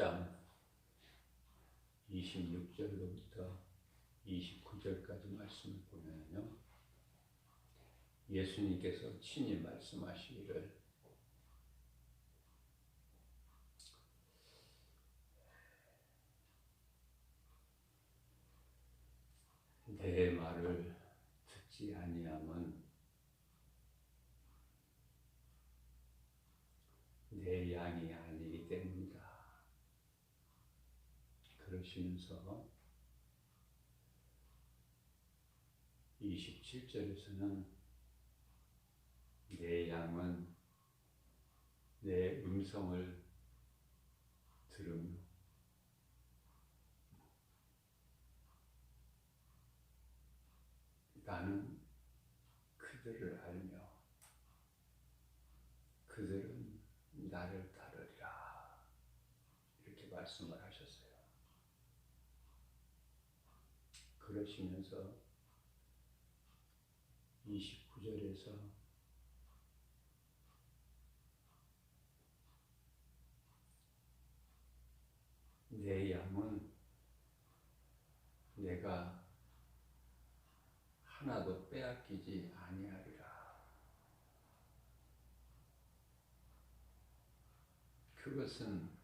10장 26절로부터 29절까지 말씀을 보면요, 예수님께서 친히 말씀하시기를 내 말을 듣지 아니함은 내 양이 아니기 때문이다. 그러시면서 27절에서는 내 양은 내 음성을 들으며 나는 그들을 알며 그들은 나를 따르리라. 이렇게 말씀을 하셨어요. 그러시면서 29절에서 내 양은 내가 하나도 빼앗기지 아니하리라. 그것은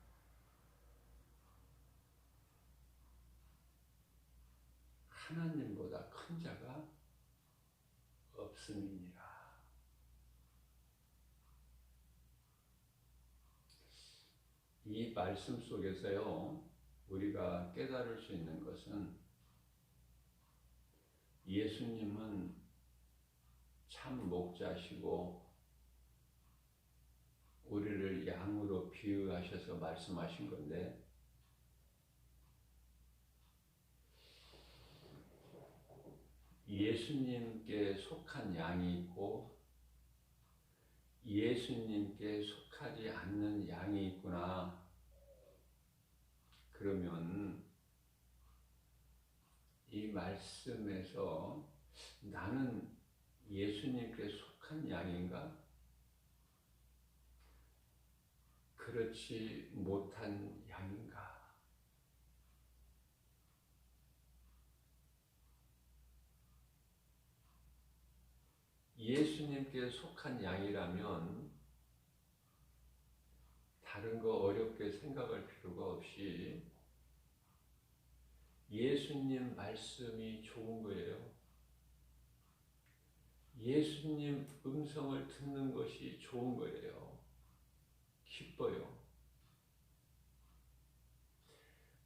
하나님보다 큰 자가 없음이니라. 이 말씀 속에서요, 우리가 깨달을 수 있는 것은 예수님은 참 목자시고 우리를 양으로 비유하셔서 말씀하신 건데, 예수님께 속한 양이 있고 예수님께 속하지 않는 양이 있구나. 그러면 이 말씀에서 나는 예수님께 속한 양인가? 그렇지 못한 양인가? 예수님께 속한 양이라면 다른 거 어렵게 생각할 필요가 없이 예수님 말씀이 좋은 거예요. 예수님 음성을 듣는 것이 좋은 거예요. 기뻐요.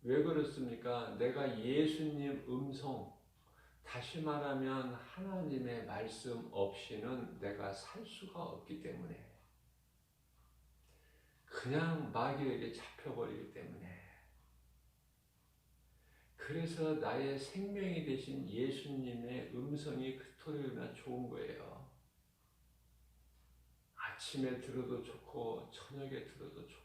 왜 그렇습니까? 내가 예수님 음성, 다시 말하면 하나님의 말씀 없이는 내가 살 수가 없기 때문에, 그냥 마귀에게 잡혀버리기 때문에, 그래서 나의 생명이 되신 예수님의 음성이 그토록이나 좋은 거예요. 아침에 들어도 좋고 저녁에 들어도 좋고.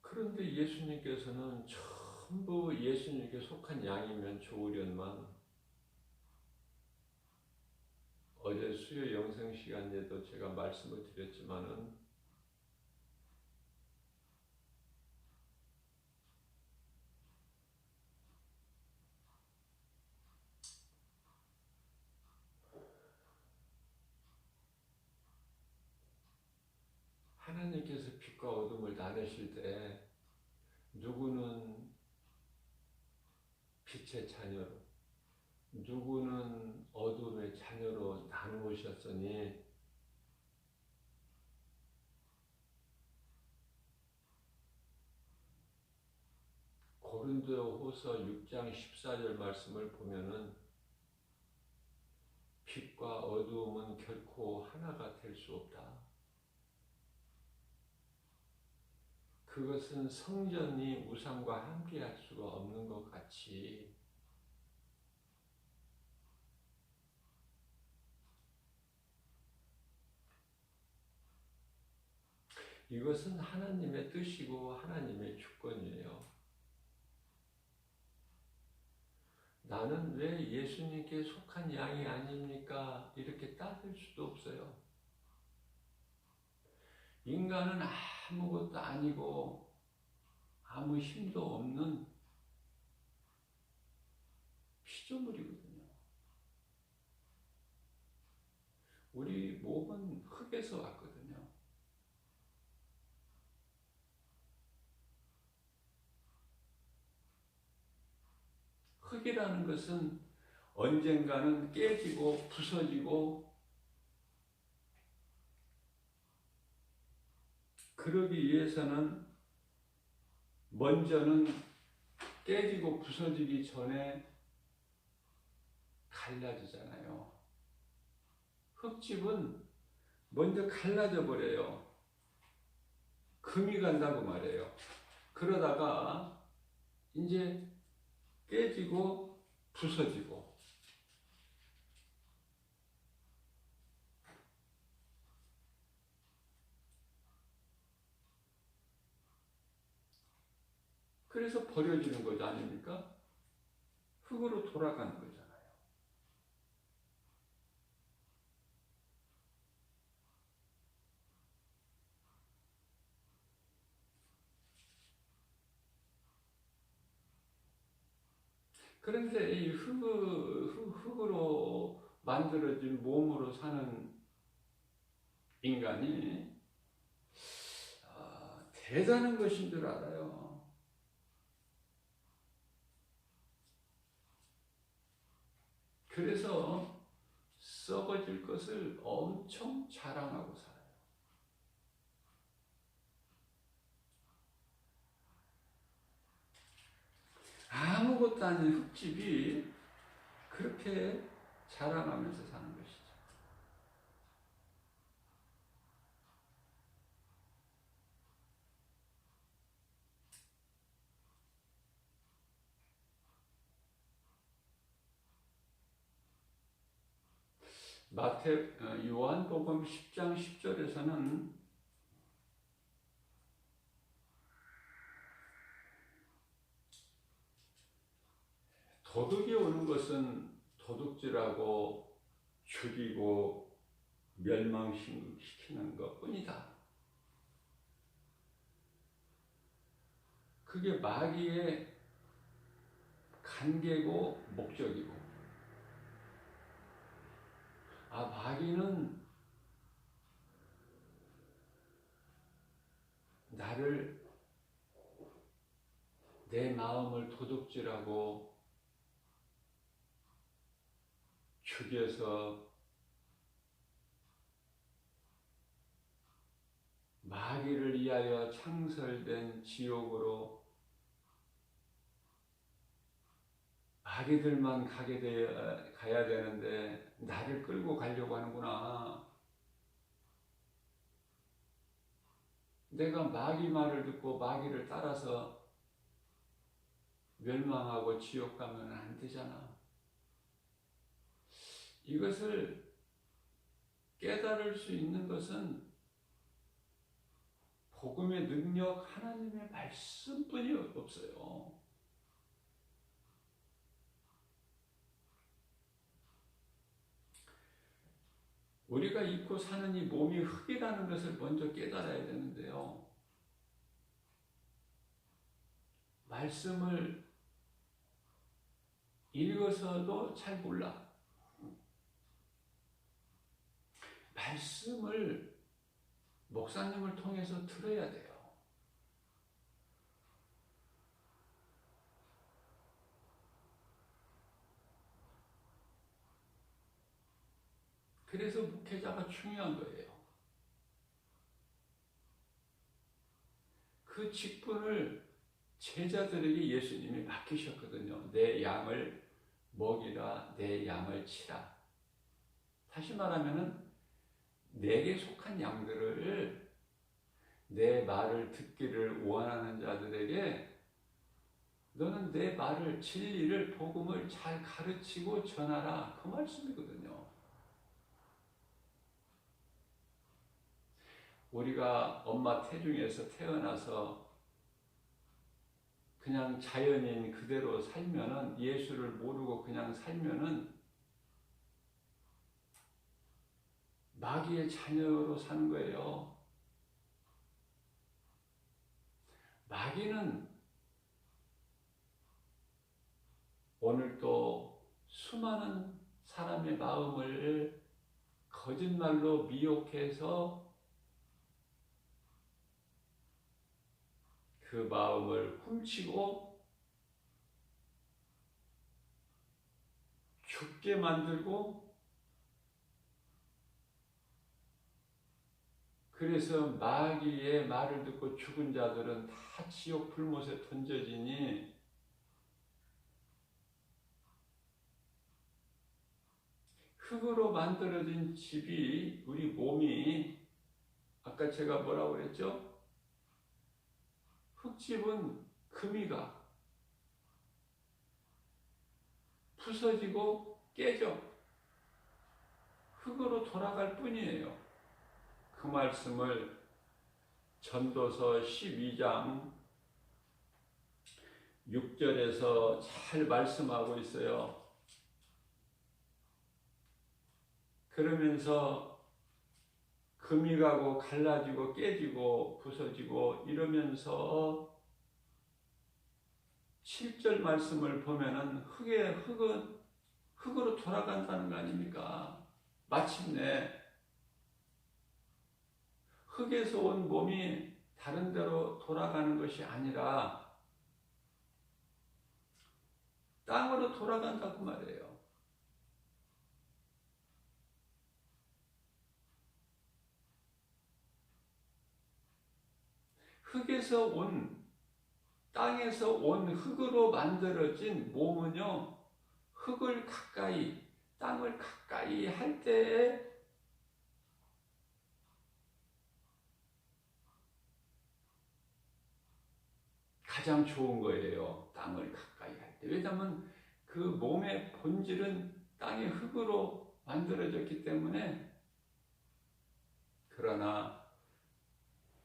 그런데 예수님께서는 전부 예수님께 속한 양이면 좋으련만, 어제 수요 영상 시간에도 제가 말씀을 드렸지만은 하나님께서 빛과 어둠을 나누실 때 누구는 빛의 자녀로, 누구는 어둠의 자녀로 나누셨으니 고린도후서 6장 14절 말씀을 보면은 빛과 어두움은 결코 하나가 될 수 없다. 그것은 성전이 우상과 함께할 수가 없는 것 같이 이것은 하나님의 뜻이고 하나님의 주권이에요. 나는 왜 예수님께 속한 양이 아닙니까? 이렇게 따질 수도 없어요. 인간은 아무것도 아니고 아무 힘도 없는 피조물이거든요. 우리 몸은 흙에서 왔거든요. 흙이라는 것은 언젠가는 깨지고 부서지고 그러기 위해서는 먼저는 깨지고 부서지기 전에 갈라지잖아요. 흙집은 먼저 갈라져 버려요. 금이 간다고 말해요. 그러다가 이제 깨지고 부서지고 그래서 버려지는 거지 아닙니까? 흙으로 돌아가는 거잖아요. 그런데 이 흙으로 만들어진 몸으로 사는 인간이 대단한 것인 줄 알아요. 그래서 썩어질 것을 엄청 자랑하고 살아요. 아무것도 아닌 흙집이 그렇게 자랑하면서 사는 것이죠. 요한복음 10장 10절에서는 도둑이 오는 것은 도둑질하고 죽이고 멸망시키는 것뿐이다. 그게 마귀의 관계고 목적이고, 마귀는 나를, 내 마음을 도둑질하고 죽여서 마귀를 위하여 창설된 지옥으로 마귀들만 가야 되는데 나를 끌고 가려고 하는구나. 내가 마귀 말을 듣고 마귀를 따라서 멸망하고 지옥 가면 안 되잖아. 이것을 깨달을 수 있는 것은 복음의 능력, 하나님의 말씀뿐이 없어요. 우리가 입고 사는 이 몸이 흙이라는 것을 먼저 깨달아야 되는데요. 말씀을 읽어서도 잘 몰라. 말씀을 목사님을 통해서 들어야 돼요. 그래서 목회자가 중요한 거예요. 그 직분을 제자들에게 예수님이 맡기셨거든요. 내 양을 먹이라, 내 양을 치라. 다시 말하면은 내게 속한 양들을, 내 말을 듣기를 원하는 자들에게 너는 내 말을, 진리를, 복음을 잘 가르치고 전하라. 그 말씀이거든요. 우리가 엄마 태중에서 태어나서 그냥 자연인 그대로 살면은, 예수를 모르고 그냥 살면은 마귀의 자녀로 사는 거예요. 마귀는 오늘도 수많은 사람의 마음을 거짓말로 미혹해서 그 마음을 훔치고 죽게 만들고, 그래서 마귀의 말을 듣고 죽은 자들은 다 지옥 불못에 던져지니, 흙으로 만들어진 집이, 우리 몸이, 아까 제가 뭐라고 그랬죠? 흙집은 금이가 부서지고 깨져 흙으로 돌아갈 뿐이에요. 그 말씀을 전도서 12장 6절에서 잘 말씀하고 있어요. 그러면서 금이 가고 갈라지고 깨지고 부서지고 이러면서 7절 말씀을 보면은 흙은 흙으로 돌아간다는 거 아닙니까? 마침내 흙에서 온 몸이 다른 데로 돌아가는 것이 아니라 땅으로 돌아간다고 말이에요. 땅에서 온 흙으로 만들어진 몸은요, 땅을 가까이 할 때에 가장 좋은 거예요. 땅을 가까이 할 때. 왜냐하면 그 몸의 본질은 땅의 흙으로 만들어졌기 때문에. 그러나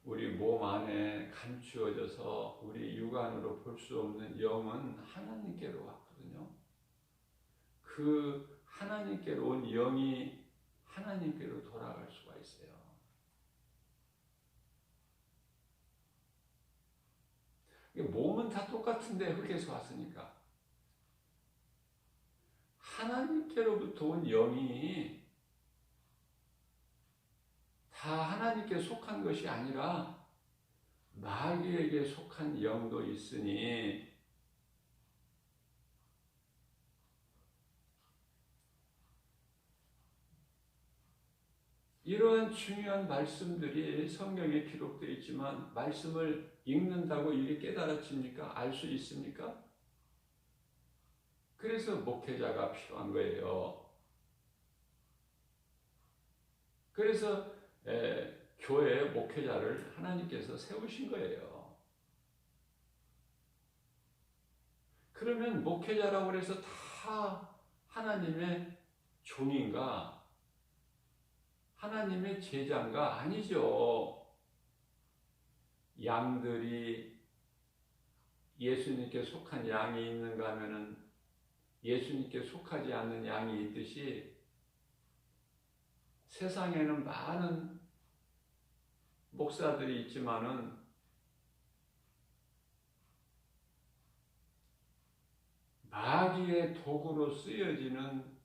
우리 몸 안에 감추어져서 우리 육안으로 볼 수 없는 영은 하나님께로 왔거든요. 그 하나님께로 온 영이 하나님께로 돌아갈 수가 있어요. 몸은 다 똑같은데 흙에서 왔으니까. 하나님께로부터 온 영이 다 하나님께 속한 것이 아니라 마귀에게 속한 영도 있으니, 이러한 중요한 말씀들이 성경에 기록되어 있지만 말씀을 읽는다고 이게 깨달아집니까? 알 수 있습니까? 그래서 목회자가 필요한 거예요. 그래서 교회 목회자를 하나님께서 세우신 거예요. 그러면 목회자라고 해서 다 하나님의 종인가? 하나님의 제자인가? 아니죠. 양들이 예수님께 속한 양이 있는가 하면은 예수님께 속하지 않는 양이 있듯이, 세상에는 많은 목사들이 있지만은 마귀의 도구로 쓰여지는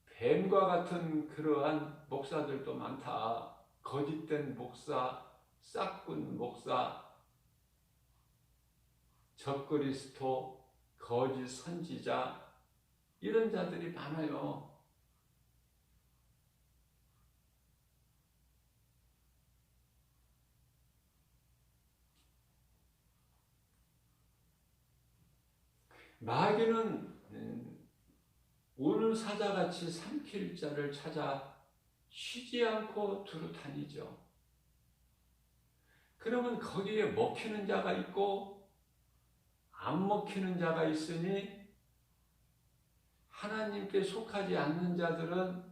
뱀과 같은 그러한 목사들도 많다. 거짓된 목사, 싹군 목사, 적그리스도, 거짓 선지자, 이런 자들이 많아요. 마귀는 우는 사자같이 삼킬 자를 찾아 쉬지 않고 두루 다니죠. 그러면 거기에 먹히는 자가 있고 안 먹히는 자가 있으니, 하나님께 속하지 않는 자들은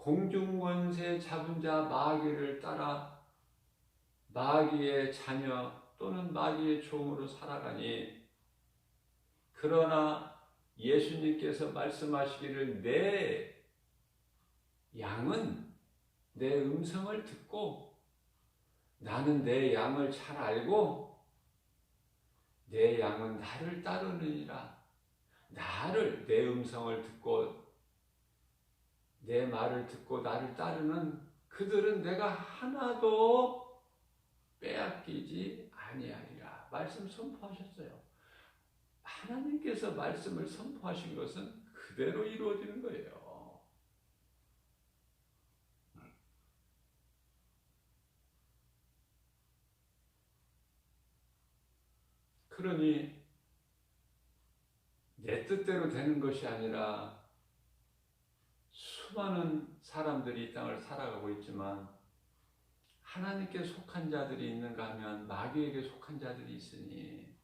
공중권세 잡은 자 마귀를 따라 마귀의 자녀 또는 마귀의 종으로 살아가니, 그러나 예수님께서 말씀하시기를 내 양은 내 음성을 듣고, 나는 내 양을 잘 알고 내 양은 나를 따르느니라. 나를, 내 음성을 듣고 내 말을 듣고 나를 따르는 그들은 내가 하나도 빼앗기지 아니하리라. 말씀 선포하셨어요. 하나님께서 말씀을 선포하신 것은 그대로 이루어지는 거예요. 그러니 내 뜻대로 되는 것이 아니라, 수많은 사람들이 이 땅을 살아가고 있지만 하나님께 속한 자들이 있는가 하면 마귀에게 속한 자들이 있으니,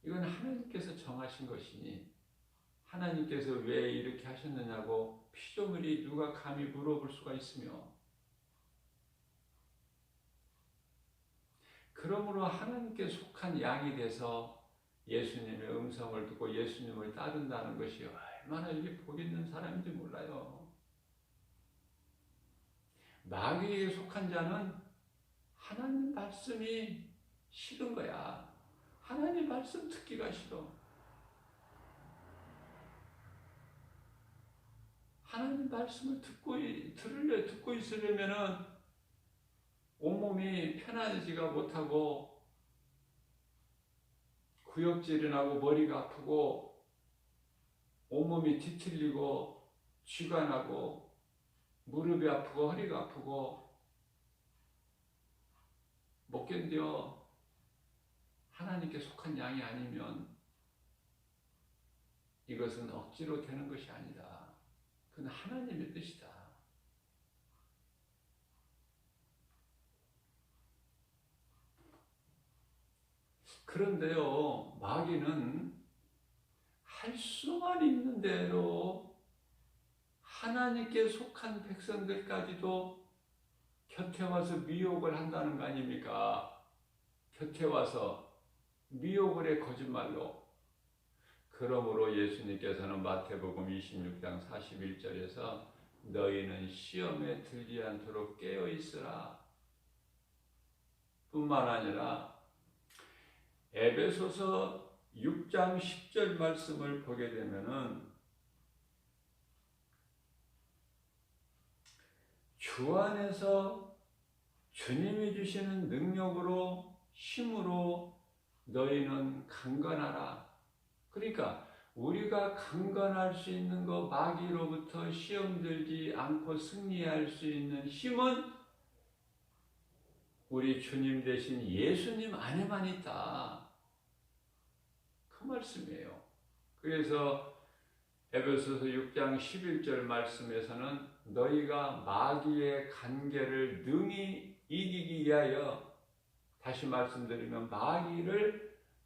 이건 하나님께서 정하신 것이니 하나님께서 왜 이렇게 하셨느냐고 피조물이 누가 감히 물어볼 수가 있으며, 그러므로 하나님께 속한 양이 돼서 예수님의 음성을 듣고 예수님을 따른다는 것이 얼마나 이게 복 있는 사람인지 몰라요. 마귀에 속한 자는 하나님 말씀이 싫은 거야. 하나님 말씀 듣기가 싫어. 하나님 말씀을 듣고 있으려면은 온몸이 편안하지가 못하고 구역질이 나고 머리가 아프고 온몸이 뒤틀리고 쥐가 나고 무릎이 아프고 허리가 아프고 못 견뎌. 하나님께 속한 양이 아니면 이것은 억지로 되는 것이 아니다. 그건 하나님의 뜻이다. 그런데요, 마귀는 할 수만 있는 대로 하나님께 속한 백성들까지도 곁에 와서 미혹을 한다는 거 아닙니까? 곁에 와서 미혹을 해, 거짓말로. 그러므로 예수님께서는 마태복음 26장 41절에서 너희는 시험에 들지 않도록 깨어 있으라 뿐만 아니라 에베소서 6장 10절 말씀을 보게 되면은 주 안에서 주님이 주시는 능력으로 힘으로 너희는 강건하라. 그러니까 우리가 강건할 수 있는 것, 마귀로부터 시험 들지 않고 승리할 수 있는 힘은 우리 주님 대신 예수님 안에만 있다. 그 말씀이에요. 그래서 에베소서 6장 11절 말씀에서는 너희가 마귀의 간계를 능히 이기기 위하여, 다시 말씀드리면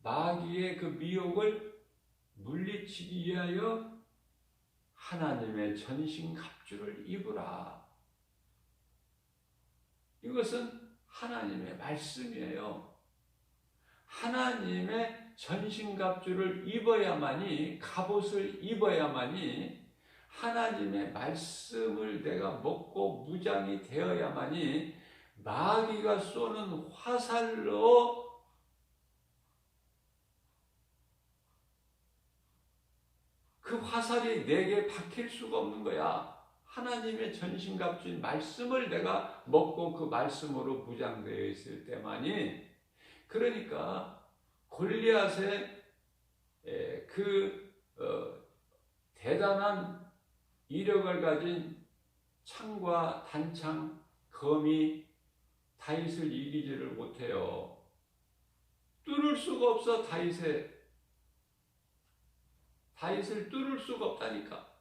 마귀의 그 미혹을 물리치기 위하여 하나님의 전신갑주를 입으라. 이것은 하나님의 말씀이에요. 하나님의 전신갑주를 입어야만이, 갑옷을 입어야만이, 하나님의 말씀을 내가 먹고 무장이 되어야만이 마귀가 쏘는 화살로 그 화살이 내게 박힐 수가 없는 거야. 하나님의 전신갑주인 말씀을 내가 먹고 그 말씀으로 무장되어 있을 때만이. 그러니까 골리앗의 대단한 이력을 가진 창과 단창, 검이 다윗을 이기지를 못해요. 뚫을 수가 없어. 다윗을 뚫을 수가 없다니까.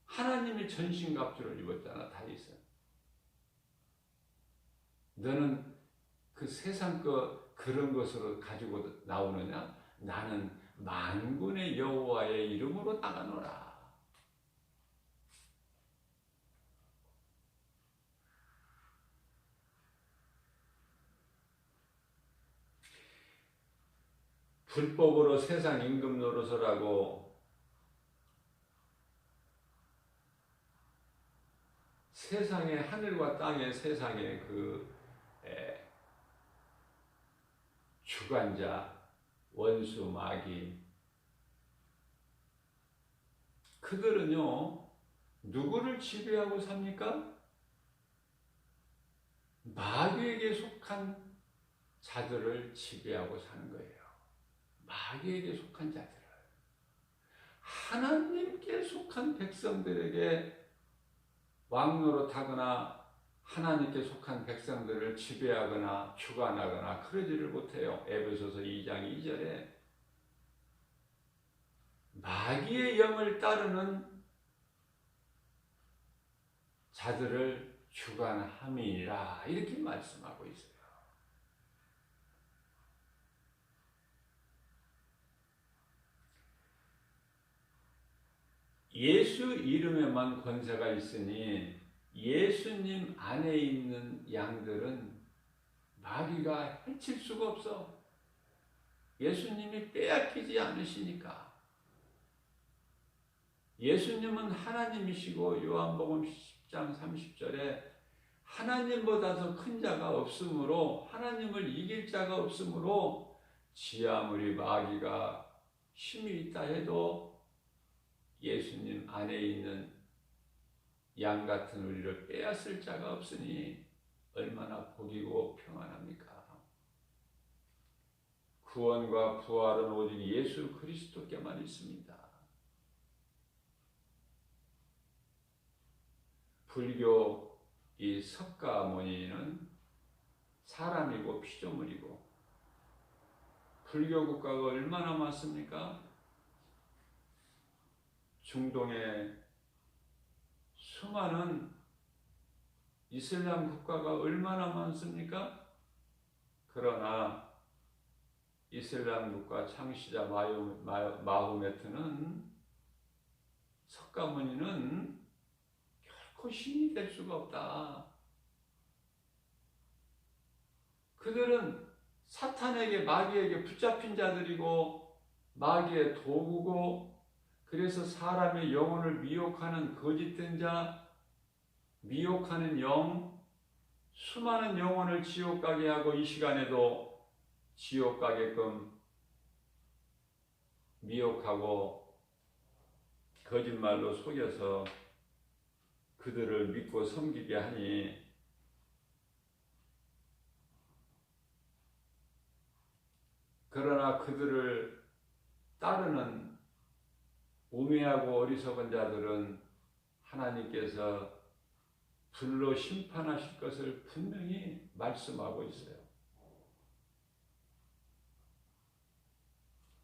하나님의 전신갑주를 입었잖아, 다윗은. 너는 그 세상 그런 것으로 가지고 나오느냐? 나는 만군의 여호와의 이름으로 나가노라. 불법으로 세상 임금 노릇을 하고 세상의 하늘과 땅의 세상의 그 주관자, 원수, 마귀, 그들은요 누구를 지배하고 삽니까? 마귀에게 속한 자들을 지배하고 사는 거예요. 마귀에게 속한 자들을. 하나님께 속한 백성들에게 왕노릇하거나 하나님께 속한 백성들을 지배하거나 주관하거나 그러지를 못해요. 에베소서 2장 2절에 마귀의 영을 따르는 자들을 주관함이니라 이렇게 말씀하고 있어요. 예수 이름에만 권세가 있으니 예수님 안에 있는 양들은 마귀가 해칠 수가 없어. 예수님이 빼앗기지 않으시니까. 예수님은 하나님이시고 요한복음 10장 30절에 하나님보다 더 큰 자가 없으므로 하나님을 이길 자가 없으므로 지 아무리 마귀가 힘이 있다 해도 예수님 안에 있는 양 같은 우리를 빼앗을 자가 없으니 얼마나 복이고 평안합니까? 구원과 부활은 오직 예수 그리스도께만 있습니다. 불교 이 석가모니는 사람이고 피조물이고 불교 국가가 얼마나 많습니까? 중동에 수많은 이슬람 국가가 얼마나 많습니까? 그러나 이슬람 국가 창시자 마호메트는 석가모니는 결코 신이 될 수가 없다. 그들은 사탄에게 마귀에게 붙잡힌 자들이고 마귀의 도구고 그래서 사람의 영혼을 미혹하는 거짓된 자, 미혹하는 영, 수많은 영혼을 지옥 가게 하고 이 시간에도 지옥 가게끔 미혹하고 거짓말로 속여서 그들을 믿고 섬기게 하니 그러나 그들을 따르는 우매하고 어리석은 자들은 하나님께서 불로 심판하실 것을 분명히 말씀하고 있어요.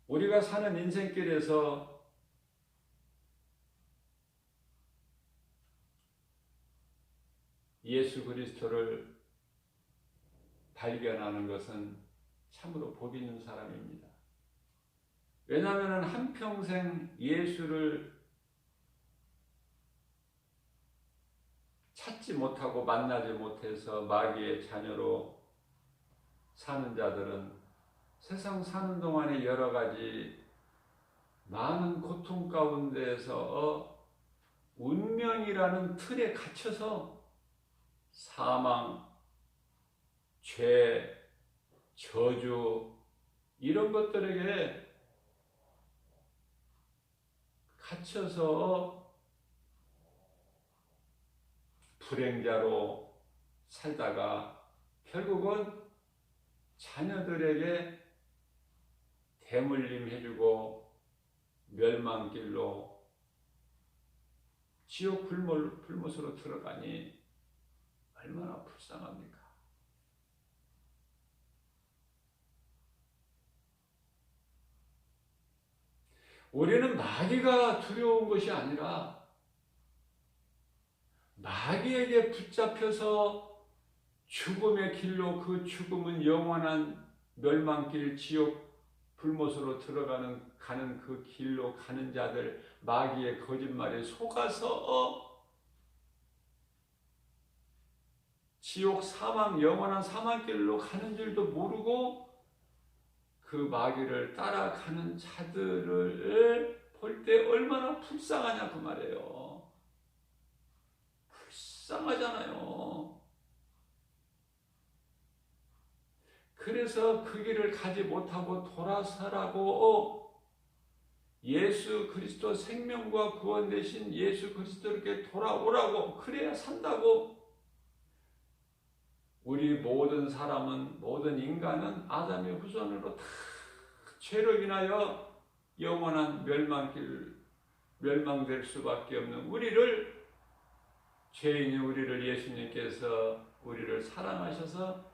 우리가 사는 인생길에서 예수 그리스도를 발견하는 것은 참으로 복 있는 사람입니다. 왜냐하면 한평생 예수를 찾지 못하고 만나지 못해서 마귀의 자녀로 사는 자들은 세상 사는 동안에 여러 가지 많은 고통 가운데에서 운명이라는 틀에 갇혀서 사망, 죄, 저주 이런 것들에게 갇혀서 불행자로 살다가 결국은 자녀들에게 대물림 해주고 멸망길로 지옥 불못으로 들어가니 얼마나 불쌍합니까? 우리는 마귀가 두려운 것이 아니라 마귀에게 붙잡혀서 죽음의 길로 그 죽음은 영원한 멸망길 지옥 불못으로 가는 그 길로 가는 자들 마귀의 거짓말에 속아서 지옥 사망 영원한 사망길로 가는 줄도 모르고 그 마귀를 따라가는 자들을 볼 때 얼마나 불쌍하냐 그 말이에요. 불쌍하잖아요. 그래서 그 길을 가지 못하고 돌아서라고 예수 그리스도 생명과 구원 되신 예수 그리스도께 돌아오라고, 그래야 산다고. 우리 모든 사람은, 모든 인간은 아담의 후손으로 다 죄로 인하여 영원한 멸망될 수밖에 없는 우리를, 죄인인 우리를 예수님께서 우리를 사랑하셔서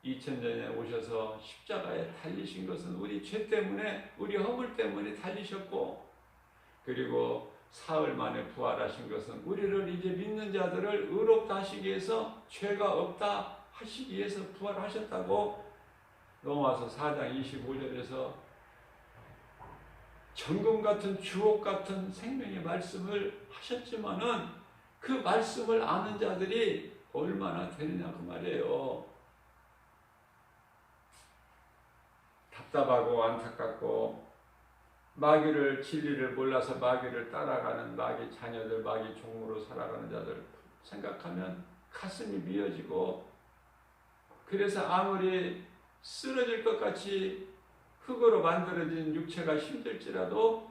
2000년에 오셔서 십자가에 달리신 것은 우리 죄 때문에, 우리 허물 때문에 달리셨고, 그리고 사흘 만에 부활하신 것은 우리를 이제 믿는 자들을 의롭다 하시기 위해서, 죄가 없다 하시기 위해서 부활하셨다고 로마서 4장 25절에서 정금 같은 주옥 같은 생명의 말씀을 하셨지만은 그 말씀을 아는 자들이 얼마나 되느냐 그 말이에요. 답답하고 안타깝고 마귀를, 진리를 몰라서 마귀를 따라가는 마귀 자녀들, 마귀 종으로 살아가는 자들 생각하면 가슴이 미어지고, 그래서 아무리 쓰러질 것 같이 흙으로 만들어진 육체가 힘들지라도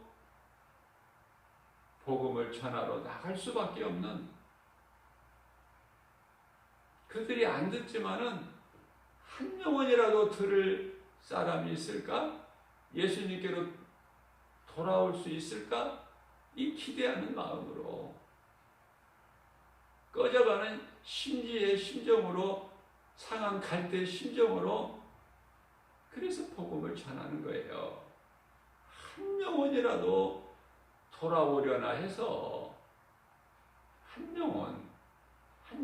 복음을 전하러 나갈 수밖에 없는, 그들이 안 듣지만은 한 영혼이라도 들을 사람이 있을까? 예수님께로 돌아올 수 있을까? 이 기대하는 마음으로, 꺼져가는 심지의 심정으로, 상한 갈대의 심정으로, 그래서 복음을 전하는 거예요. 한 영혼이라도 돌아오려나 해서, 한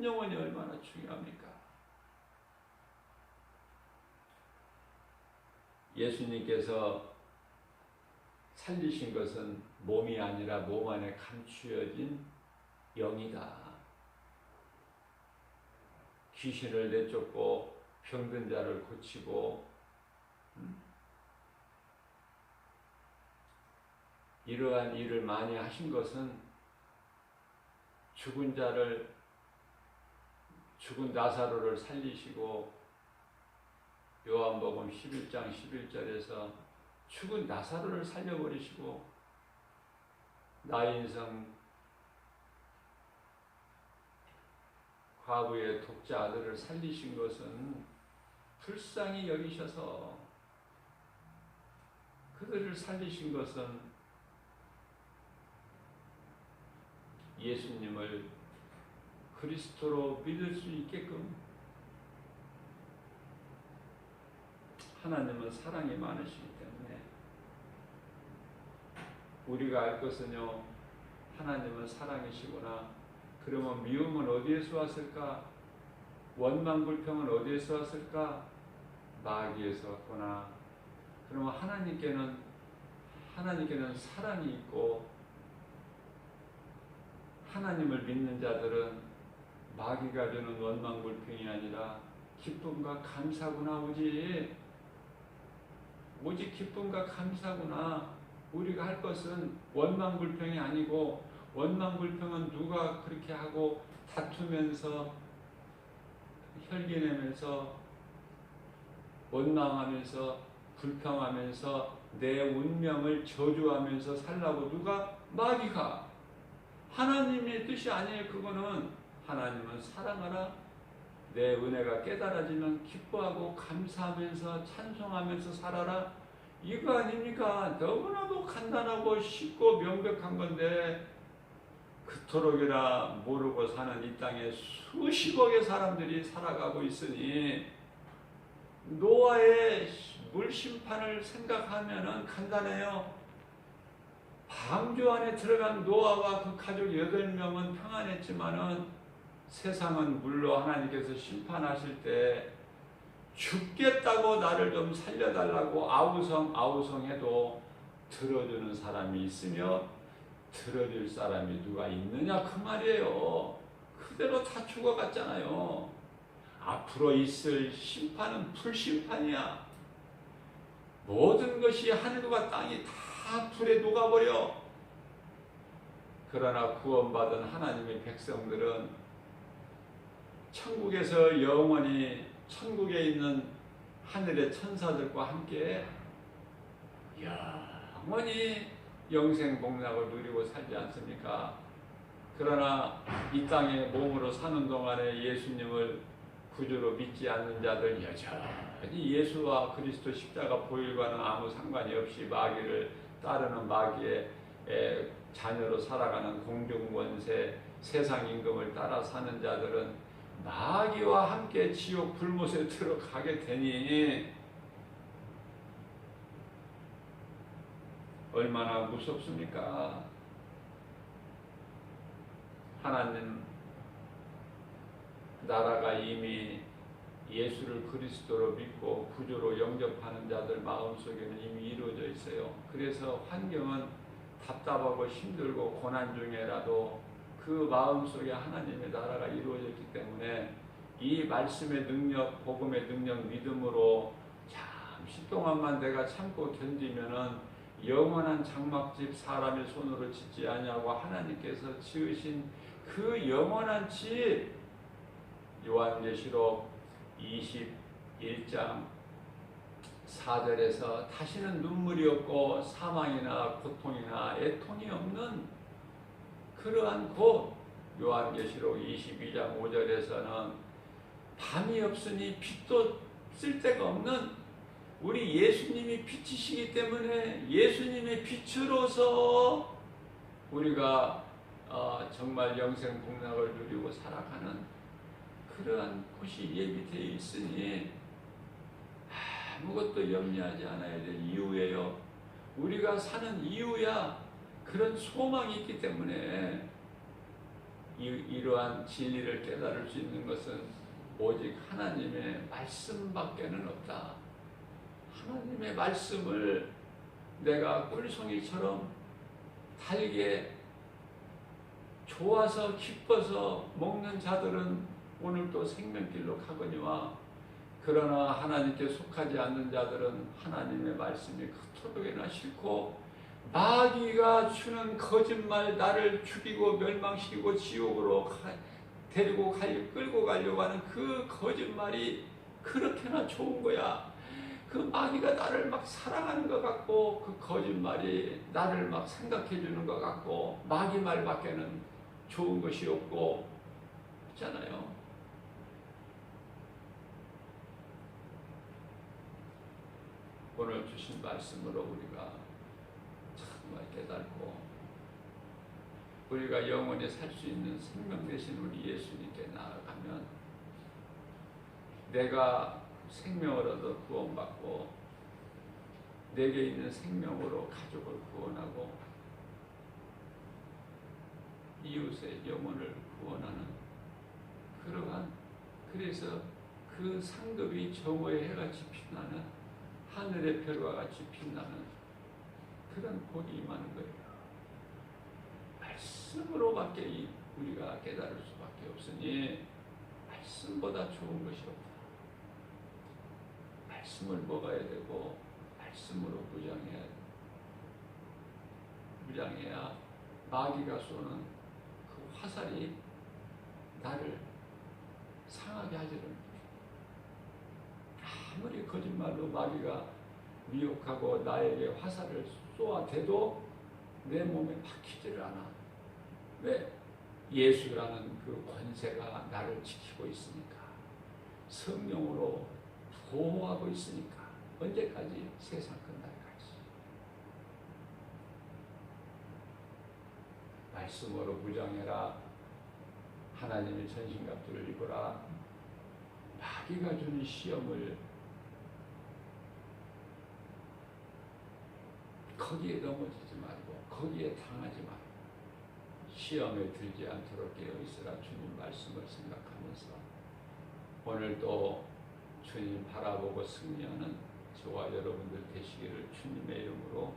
영혼이 얼마나 중요합니까? 예수님께서 살리신 것은 몸이 아니라 몸 안에 감추어진 영이다. 귀신을 내쫓고 병든 자를 고치고, 이러한 일을 많이 하신 것은 죽은 나사로를 살리시고, 요한복음 11장 11절에서 죽은 나사로를 살려버리시고, 나인성 과부의 독자 아들을 살리신 것은 불쌍히 여기셔서, 그들을 살리신 것은 예수님을 그리스도로 믿을 수 있게끔. 하나님은 사랑이 많으시기 때문에 우리가 알 것은요, 하나님은 사랑이시구나. 그러면 미움은 어디에서 왔을까? 원망불평은 어디에서 왔을까? 마귀에서 왔구나. 그러면 하나님께는 사랑이 있고, 하나님을 믿는 자들은 마귀가 주는 원망불평이 아니라 기쁨과 감사구나. 오직 기쁨과 감사구나. 우리가 할 것은 원망불평이 아니고, 원망불평은 누가 그렇게 하고 다투면서 혈기내면서 원망하면서 불평하면서 내 운명을 저주하면서 살라고 누가? 마귀가. 하나님의 뜻이 아니에요. 그거는 하나님은 사랑하라. 내 은혜가 깨달아지면 기뻐하고 감사하면서 찬송하면서 살아라. 이거 아닙니까? 너무나도 간단하고 쉽고 명백한 건데, 그토록이나 모르고 사는 이 땅에 수십억의 사람들이 살아가고 있으니, 노아의 물심판을 생각하면은 간단해요. 방주 안에 들어간 노아와 그 가족 8명은 평안했지만은, 세상은 물로 하나님께서 심판하실 때 죽겠다고 나를 좀 살려달라고 아우성해도 들어주는 사람이 있으며 들어줄 사람이 누가 있느냐 그 말이에요. 그대로 다 죽어갔잖아요. 앞으로 있을 심판은 불심판이야. 모든 것이 하늘과 땅이 다 불에 녹아버려. 그러나 구원받은 하나님의 백성들은 천국에서 영원히 천국에 있는 하늘의 천사들과 함께 영원히 영생복락을 누리고 살지 않습니까? 그러나 이 땅에 몸으로 사는 동안에 예수님을 구주로 믿지 않는 자들 여전히 예수와 그리스도 십자가 보혈과는 아무 상관이 없이 마귀를 따르는 마귀의 자녀로 살아가는 공중권세 세상 임금을 따라 사는 자들은 마귀와 함께 지옥 불못에 들어가게 되니 얼마나 무섭습니까? 하나님 나라가 이미 예수를 그리스도로 믿고 구주로 영접하는 자들 마음속에는 이미 이루어져 있어요. 그래서 환경은 답답하고 힘들고 고난 중에라도 그 마음속에 하나님의 나라가 이루어져 있기 때문에 이 말씀의 능력, 복음의 능력, 믿음으로 잠시 동안만 내가 참고 견디면은 영원한 장막집 사람의 손으로 짓지 아니하고 하나님께서 지으신 그 영원한 집, 요한계시록 21장 4절에서 다시는 눈물이 없고 사망이나 고통이나 애통이 없는 그러한 곳, 요한계시록 22장 5절에서는 밤이 없으니 빛도 쓸데가 없는 우리 예수님이 빛이시기 때문에 예수님의 빛으로서 우리가 정말 영생복락을 누리고 살아가는 그러한 곳이 예비되어 있으니 아무것도 염려하지 않아야 될 이유예요. 우리가 사는 이유야. 그런 소망이 있기 때문에 이러한 진리를 깨달을 수 있는 것은 오직 하나님의 말씀밖에는 없다. 하나님의 말씀을 내가 꿀송이처럼 달게 좋아서 기뻐서 먹는 자들은 오늘 또 생명길로 가거니와 그러나 하나님께 속하지 않는 자들은 하나님의 말씀이 그토록이나 싫고 마귀가 주는 거짓말 나를 죽이고 멸망시키고 지옥으로 끌고 가려고 하는 그 거짓말이 그렇게나 좋은 거야. 그 마귀가 나를 막 사랑하는 것 같고 그 거짓말이 나를 막 생각해 주는 것 같고 마귀 말밖에는 좋은 것이 없고 있잖아요. 오늘 주신 말씀으로 우리가 정말 깨닫고 우리가 영원히 살 수 있는 생명 되신 우리 예수님께 나아가면 내가 생명을 얻어 구원받고 내게 있는 생명으로 가족을 구원하고 이웃의 영혼을 구원하는 그러한 그래서 그 상급이 정오의 해같이 빛나는 하늘의 별과 같이 빛나는 그런 복이 임하는 거예요. 말씀으로밖에 우리가 깨달을 수밖에 없으니 말씀보다 좋은 것이 없다. 말씀을 먹어야 되고 말씀으로 무장해야 마귀가 쏘는 그 화살이 나를 상하게 하지를 못해. 아무리 거짓말로 마귀가 미혹하고 나에게 화살을 쏘아대도 내 몸에 박히지를 않아. 왜? 예수라는 그 권세가 나를 지키고 있으니까. 성령으로 보호하고 있으니까. 언제까지? 세상 끝날까지. 말씀으로 무장해라. 하나님의 전신갑주를 입어라. 마귀가 주는 시험을 거기에 넘어지지 말고 거기에 당하지 말고 시험에 들지 않도록 깨어 있으라. 주님 말씀을 생각하면서 오늘 또 주님 바라보고 승리하는 저와 여러분들 되시기를 주님의 이름으로